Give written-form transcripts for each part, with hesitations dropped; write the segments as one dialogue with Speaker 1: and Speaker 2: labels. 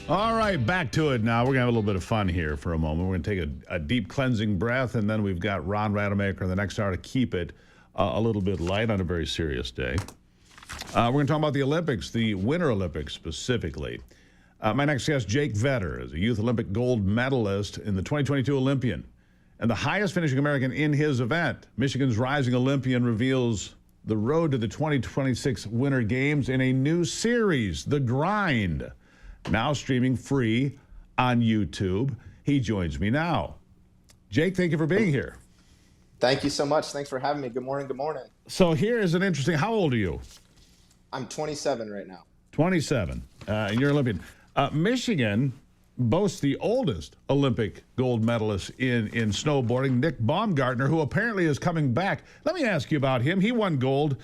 Speaker 1: All right, back to it now. We're going to have a little bit of fun here for a moment. We're going to take a deep cleansing breath, and then we've got Ron Rademacher in the next hour to keep it a little bit light on a very serious day. We're going to talk about the Olympics, the Winter Olympics specifically. My next guest, Jake Vedder, is a youth Olympic gold medalist in the 2022 Olympian and the highest finishing American in his event. Michigan's rising Olympian reveals the road to the 2026 Winter Games in a new series, The Grind, now streaming free on YouTube. He joins me now. Jake, thank you for being here.
Speaker 2: Thank you so much. Thanks for having me. Good morning. Good morning.
Speaker 1: So here is an interesting, how old are you?
Speaker 2: I'm 27 right now.
Speaker 1: 27, and you're Olympian. Michigan boasts the oldest Olympic gold medalist in snowboarding, Nick Baumgartner, who apparently is coming back. Let me ask you about him. He won gold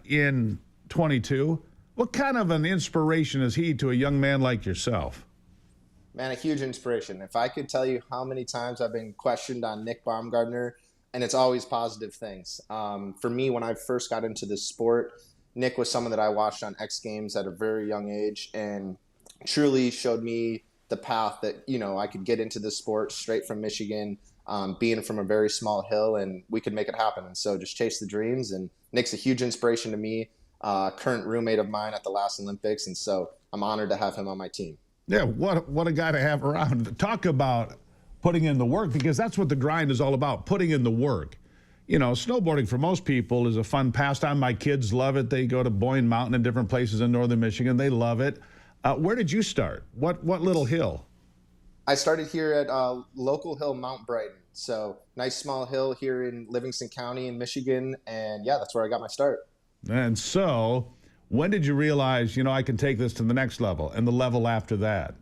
Speaker 1: in 22. What kind of an inspiration is he to a young man like yourself?
Speaker 2: Man, a huge inspiration. If I could tell you how many times I've been questioned on Nick Baumgartner, and it's always positive things. For me, when I first got into this sport, Nick was someone that I watched on X Games at a very young age and truly showed me the path that, I could get into this sport straight from Michigan, being from a very small hill, and we could make it happen. And so just chase the dreams. And Nick's a huge inspiration to me, current roommate of mine at the last Olympics. And so I'm honored to have him on my team.
Speaker 1: Yeah, what a guy to have around. Talk about putting in the work, because that's what the grind is all about, putting in the work. Snowboarding for most people is a fun pastime. My kids love it. They go to Boyne Mountain and different places in northern Michigan. They love it. Where did you start? What little hill?
Speaker 2: I started here at local hill, Mount Brighton. So nice small hill here in Livingston County in Michigan. And yeah, that's where I got my start.
Speaker 1: And so when did you realize, I can take this to the next level and the level after that?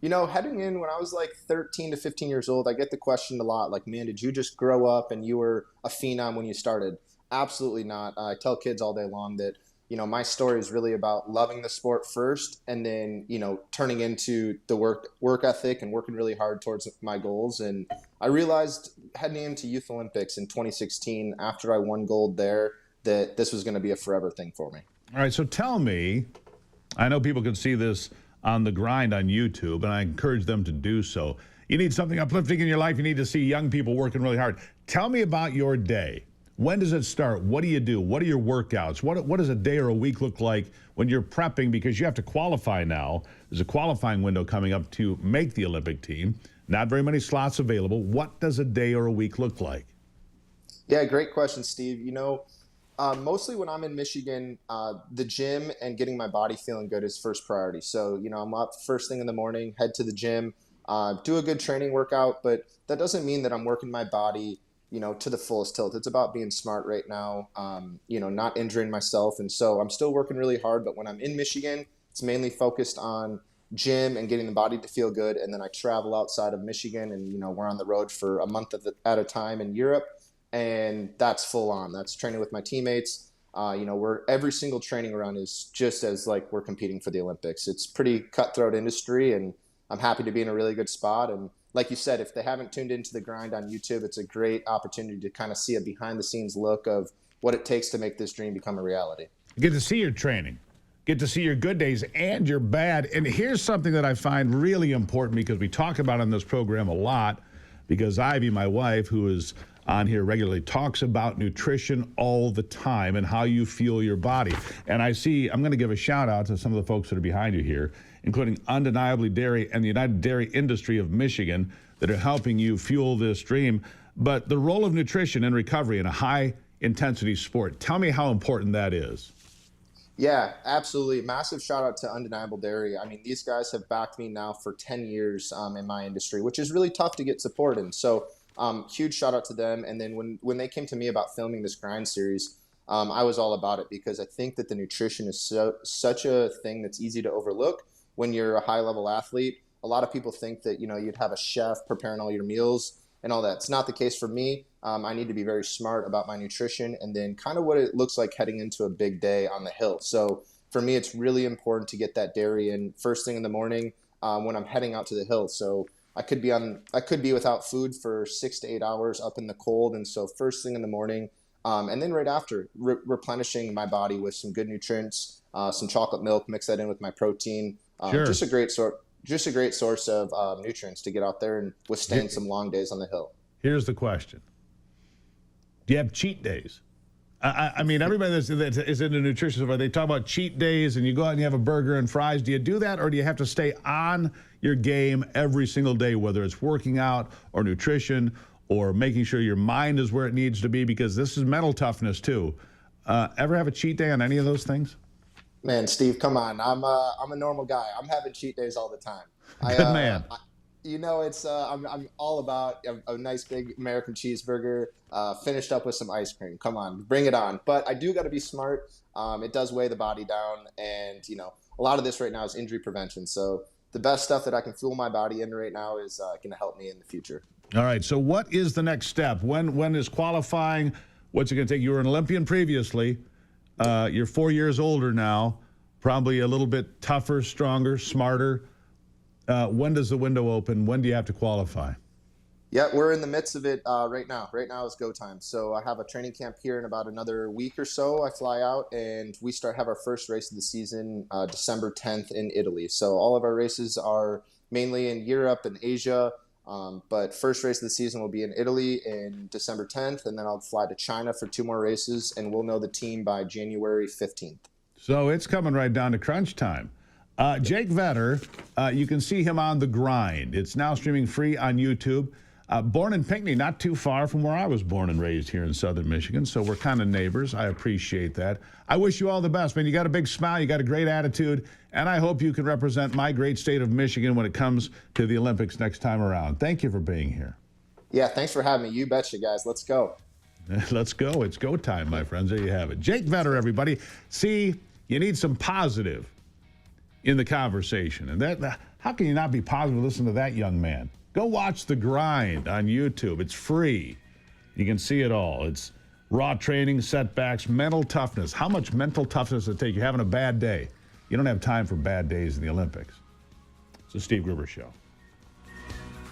Speaker 2: Heading in when I was like 13 to 15 years old, I get the question a lot, like, man, did you just grow up and you were a phenom when you started? Absolutely not. I tell kids all day long that, my story is really about loving the sport first and then, turning into the work ethic and working really hard towards my goals. And I realized heading into Youth Olympics in 2016, after I won gold there, that this was going to be a forever thing for me.
Speaker 1: All right, so tell me, I know people can see this on The Grind on YouTube, and I encourage them to do so. You need something uplifting in your life. You need to see young people working really hard. Tell me about your day. When does it start? What do you do? What are your workouts? What does a day or a week look like when you're prepping? Because you have to qualify now. There's a qualifying window coming up to make the Olympic team. Not very many slots available. What does a day or a week look like?
Speaker 2: Yeah, great question, Steve. Mostly when I'm in Michigan, the gym and getting my body feeling good is first priority. So, I'm up first thing in the morning, head to the gym, do a good training workout, but that doesn't mean that I'm working my body, to the fullest tilt. It's about being smart right now, not injuring myself. And so I'm still working really hard, but when I'm in Michigan, it's mainly focused on gym and getting the body to feel good. And then I travel outside of Michigan and, we're on the road for a month at a time in Europe. And that's full on. That's training with my teammates. Every single training run is just as like we're competing for the Olympics. It's pretty cutthroat industry, and I'm happy to be in a really good spot. And like you said, if they haven't tuned into The Grind on YouTube, it's a great opportunity to kind of see a behind the scenes look of what it takes to make this dream become a reality.
Speaker 1: Get to see your training, get to see your good days and your bad. And here's something that I find really important, because we talk about on this program a lot, because Ivy, my wife, who is on here regularly, talks about nutrition all the time and how you fuel your body. And I'm going to give a shout out to some of the folks that are behind you here, including Undeniably Dairy and the United Dairy Industry of Michigan, that are helping you fuel this dream. But the role of nutrition in recovery in a high intensity sport, tell me how important that is.
Speaker 2: Yeah, absolutely. Massive shout out to Undeniable Dairy. I mean, these guys have backed me now for 10 years in my industry, which is really tough to get support in. So huge shout out to them. And then when they came to me about filming this grind series, I was all about it, because I think that the nutrition is such a thing that's easy to overlook when you're a high level athlete. A lot of people think that, you'd have a chef preparing all your meals and all that. It's not the case for me. I need to be very smart about my nutrition and then kind of what it looks like heading into a big day on the hill. So for me, it's really important to get that dairy in first thing in the morning when I'm heading out to the hill. So I could be without food for 6 to 8 hours up in the cold. And so first thing in the morning, And then right after, replenishing my body with some good nutrients, some chocolate milk, mix that in with my protein.
Speaker 1: Sure.
Speaker 2: Just a great source of nutrients to get out there and withstand some long days on the hill.
Speaker 1: Here's the question. Do you have cheat days? I mean, everybody that is into nutrition, they talk about cheat days and you go out and you have a burger and fries. Do you do that, or do you have to stay on your game every single day, whether it's working out or nutrition or making sure your mind is where it needs to be? Because this is mental toughness too. Ever have a cheat day on any of those things?
Speaker 2: Man, Steve, come on. I'm a normal guy. I'm having cheat days all the time.
Speaker 1: Good man.
Speaker 2: It's I'm all about a nice big American cheeseburger, finished up with some ice cream. Come on, bring it on. But I do got to be smart. It does weigh the body down, and a lot of this right now is injury prevention. So the best stuff that I can fuel my body in right now is going to help me in the future.
Speaker 1: All right. So what is the next step? When is qualifying? What's it going to take? You were an Olympian previously. You're 4 years older now. Probably a little bit tougher, stronger, smarter. When does the window open? When do you have to qualify?
Speaker 2: Yeah, we're in the midst of it right now. Right now is go time. So I have a training camp here in about another week or so. I fly out and we have our first race of the season December 10th in Italy. So all of our races are mainly in Europe and Asia. But first race of the season will be in Italy in December 10th. And then I'll fly to China for 2 more races. And we'll know the team by January 15th.
Speaker 1: So it's coming right down to crunch time. Jake Vedder, you can see him on The Grind. It's now streaming free on YouTube. Born in Pinckney, not too far from where I was born and raised here in southern Michigan, so we're kind of neighbors. I appreciate that. I wish you all the best, man. You got a big smile, you got a great attitude, and I hope you can represent my great state of Michigan when it comes to the Olympics next time around. Thank you for being here.
Speaker 2: Yeah, thanks for having me. You betcha, guys. Let's go.
Speaker 1: Let's go. It's go time, my friends. There you have it. Jake Vedder, everybody. See, you need some positive in the conversation. And how can you not be positive? Listen to that young man. Go watch The Grind on YouTube. It's free. You can see it all. It's raw training, setbacks, mental toughness. How much mental toughness does it take? You're having a bad day. You don't have time for bad days in the Olympics. It's the Steve Gruber Show.